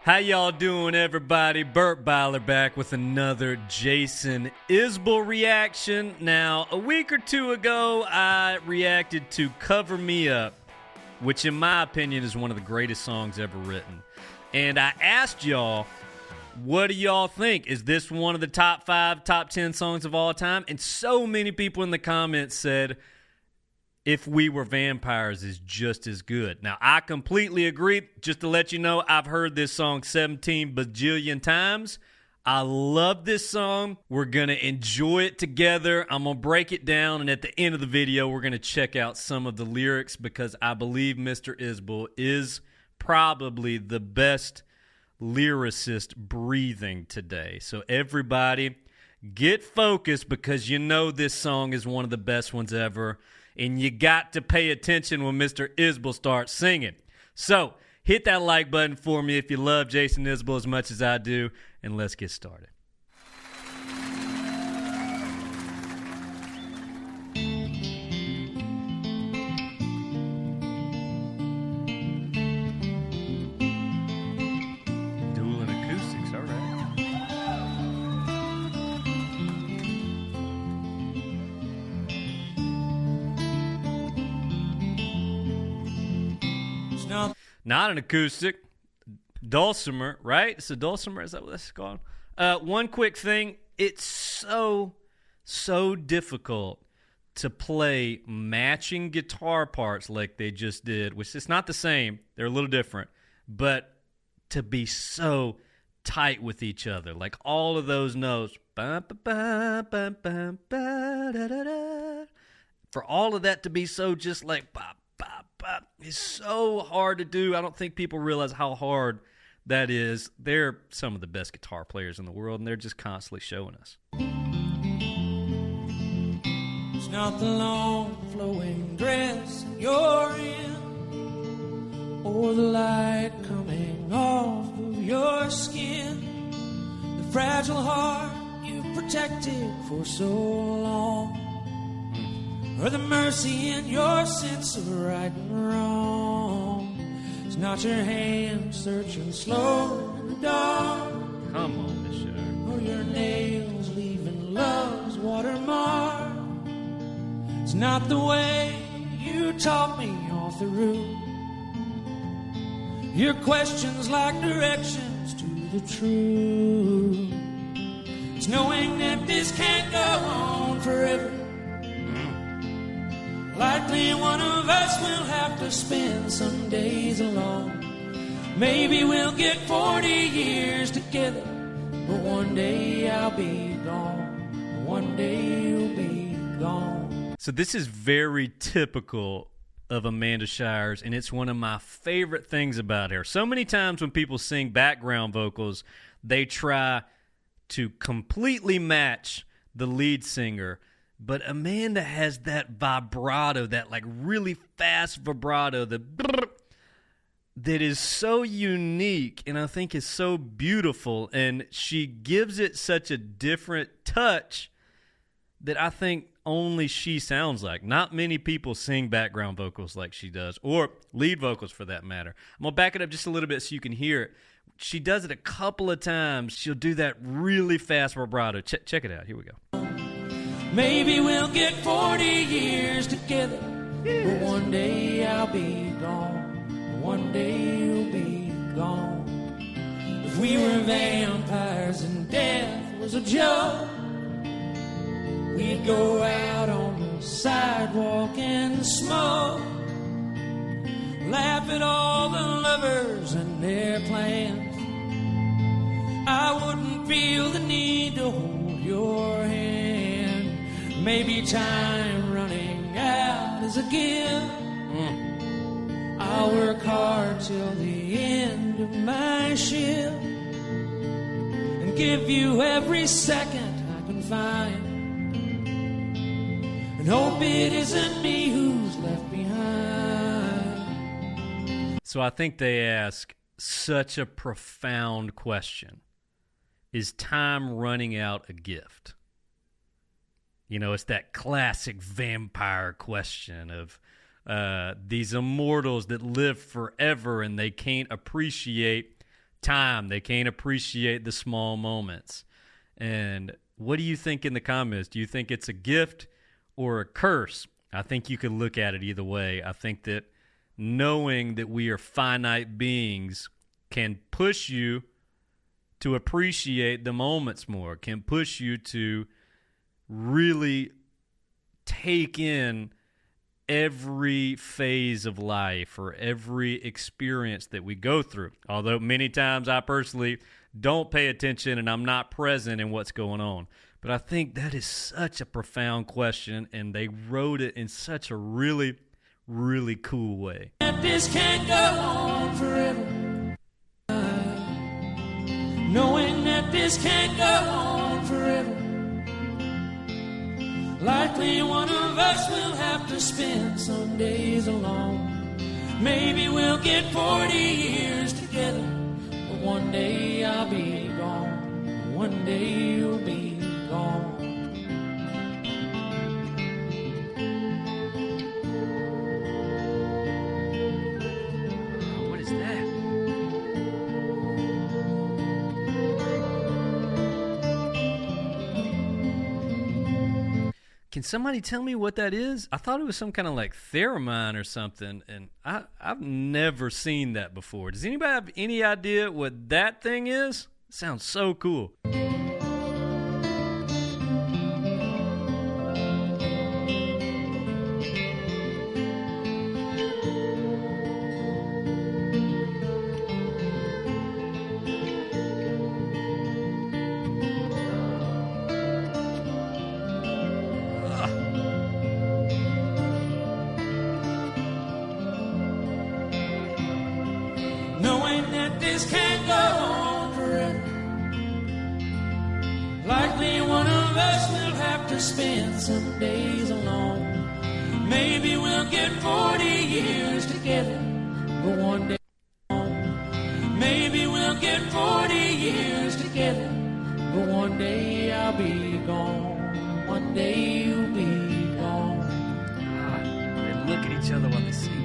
How y'all doing, everybody? Burt Byler back with another Jason Isbell reaction. Now, a week or two ago, I reacted to Cover Me Up, which in my opinion is one of the greatest songs ever written. And I asked y'all, what do y'all think? Is this one of the top 5, top 10 songs of all time? And so many people in the comments said, If We Were Vampires is just as good. Now, I completely agree. Just to let you know, I've heard this song 17 bajillion times. I love this song. We're going to enjoy it together. I'm going to break it down, and at the end of the video, we're going to check out some of the lyrics because I believe Mr. Isbell is probably the best lyricist breathing today. So everybody, get focused because you know this song is one of the best ones ever. And you got to pay attention when Mr. Isbell starts singing. So, hit that like button for me if you love Jason Isbell as much as I do, and let's get started. Dueling acoustics, all right. Not an acoustic, dulcimer, right? It's a dulcimer, is that what that's called? One quick thing, it's so difficult to play matching guitar parts like they just did, which is not the same, they're a little different, but to be so tight with each other, like all of those notes, for all of that to be so just like bop, bop, bop, is so hard to do. I don't think people realize how hard that is. They're some of the best guitar players in the world, and they're just constantly showing us. It's not the long flowing dress you're in, or the light coming off of your skin, the fragile heart you've protected for so long, or the mercy in your sense of right and wrong. It's not your hand searching slow in the dark. Come on, Michelle. Or your nails leaving love's watermark. It's not the way you taught me all through. Your questions like directions to the truth. It's knowing that this can't go on forever. Likely one of us will have to spend some days alone. Maybe we'll get 40 years together, but one day I'll be gone. One day you'll be gone. So this is very typical of Amanda Shires, and it's one of my favorite things about her. So many times when people sing background vocals, they try to completely match the lead singer. But Amanda has that vibrato, that like really fast vibrato that is so unique and I think is so beautiful. And she gives it such a different touch that I think only she sounds like. Not many people sing background vocals like she does, or lead vocals for that matter. I'm going to back it up just a little bit so you can hear it. She does it a couple of times. She'll do that really fast vibrato. Check it out. Here we go. Maybe we'll get 40 years together, but one day I'll be gone. One day you'll be gone. If we were vampires and death was a joke, we'd go out on the sidewalk and smoke, laugh at all the lovers and their plans. I wouldn't feel the need to hold your hand. Maybe time running out is a gift. I'll work hard till the end of my shift and give you every second I can find, and hope it isn't me who's left behind. So I think they ask such a profound question. Is time running out a gift? You know, it's that classic vampire question of these immortals that live forever and they can't appreciate time. They can't appreciate the small moments. And what do you think in the comments? Do you think it's a gift or a curse? I think you could look at it either way. I think that knowing that we are finite beings can push you to appreciate the moments more, can push you to really take in every phase of life or every experience that we go through. Although many times I personally don't pay attention and I'm not present in what's going on. But I think that is such a profound question, and they wrote it in such a really, really cool way. This can't go on forever. Knowing that this can't go on forever. Likely one of us will have to spend some days alone. Maybe we'll get 40 years together. But one day I'll be gone. One day you'll be gone. What is that? Can somebody tell me what that is? I thought it was some kind of like theremin or something, and I've never seen that before. Does anybody have any idea what that thing is? It sounds so cool. Knowing that this can't go on forever. Likely one of us will have to spend some days alone. Maybe we'll get 40 years together, but one day maybe we'll get 40 years together, but one day I'll be gone. One day you'll be gone. They look at each other while they sing it.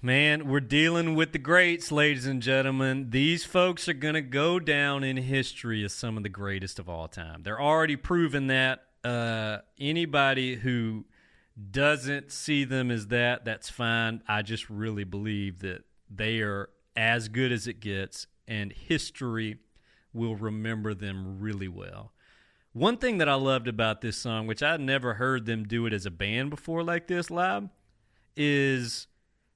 Man, we're dealing with the greats, ladies and gentlemen. These folks are going to go down in history as some of the greatest of all time. They're already proven that. Anybody who doesn't see them as that, that's fine. I just really believe that they are as good as it gets, and history will remember them really well. One thing that I loved about this song, which I'd never heard them do it as a band before like this live, is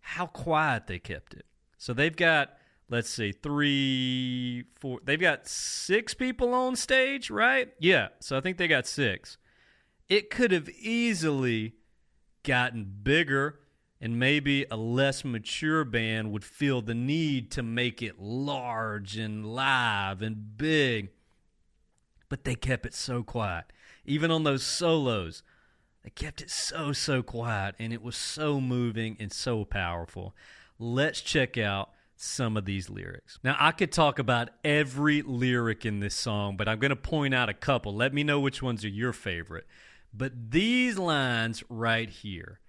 how quiet they kept it. So they've got, let's see, 3, 4, they've got 6 people on stage, right? Yeah, so I think they got 6. It could have easily gotten bigger, and maybe a less mature band would feel the need to make it large and live and big. But they kept it so quiet. Even on those solos, they kept it so quiet, and it was so moving and so powerful. Let's check out some of these lyrics. Now, I could talk about every lyric in this song, but I'm going to point out a couple. Let me know which ones are your favorite. But these lines right here,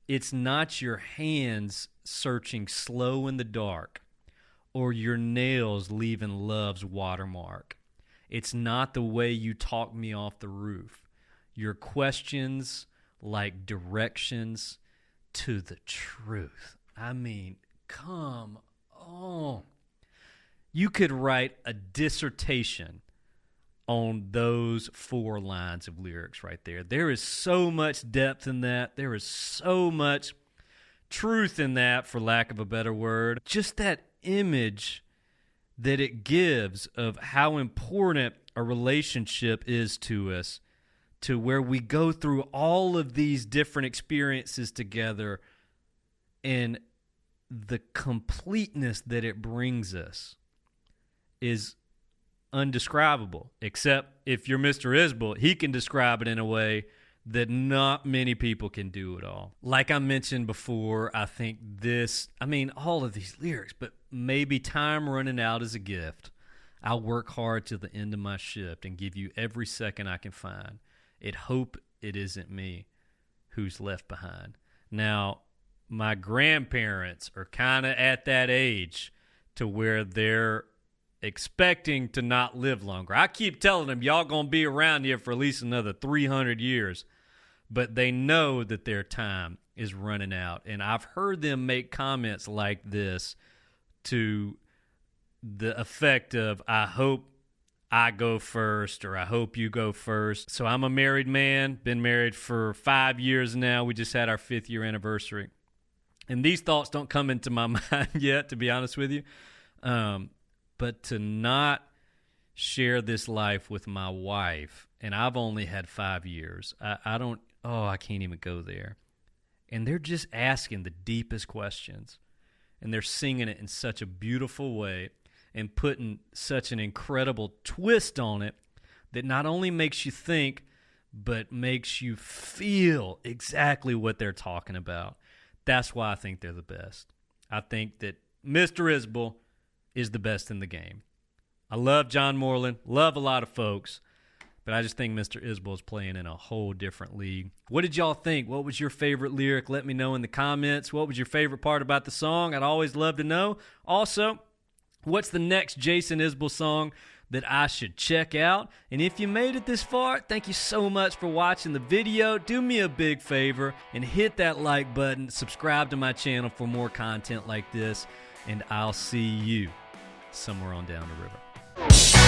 it's not your hands searching slow in the dark or your nails leaving love's watermark. It's not the way you talk me off the roof. Your questions like directions to the truth. I mean, come on. You could write a dissertation on those 4 lines of lyrics right there. There is so much depth in that. There is so much truth in that, for lack of a better word. Just that image that it gives of how important a relationship is to us, to where we go through all of these different experiences together, and the completeness that it brings us is undescribable, except if you're Mr. Isbell, he can describe it in a way that not many people can do at all. Like I mentioned before, I think all of these lyrics, but maybe Time Running Out is a gift. I'll work hard till the end of my shift and give you every second I can find. It hope it isn't me who's left behind. Now, my grandparents are kind of at that age to where they're expecting to not live longer. I keep telling them, y'all going to be around here for at least another 300 years. But they know that their time is running out. And I've heard them make comments like this to the effect of, I hope I go first, or I hope you go first. So I'm a married man, been married for 5 years now. We just had our 5th year anniversary. And these thoughts don't come into my mind yet, to be honest with you. But to not share this life with my wife, and I've only had 5 years. I can't even go there. And they're just asking the deepest questions. And they're singing it in such a beautiful way and putting such an incredible twist on it that not only makes you think, but makes you feel exactly what they're talking about. That's why I think they're the best. I think that Mr. Isbell is the best in the game. I love John Moreland, love a lot of folks, but I just think Mr. Isbell is playing in a whole different league. What did y'all think? What was your favorite lyric? Let me know in the comments. What was your favorite part about the song? I'd always love to know. Also, what's the next Jason Isbell song that I should check out? And if you made it this far, thank you so much for watching the video. Do me a big favor and hit that like button. Subscribe to my channel for more content like this, and I'll see you somewhere on down the river.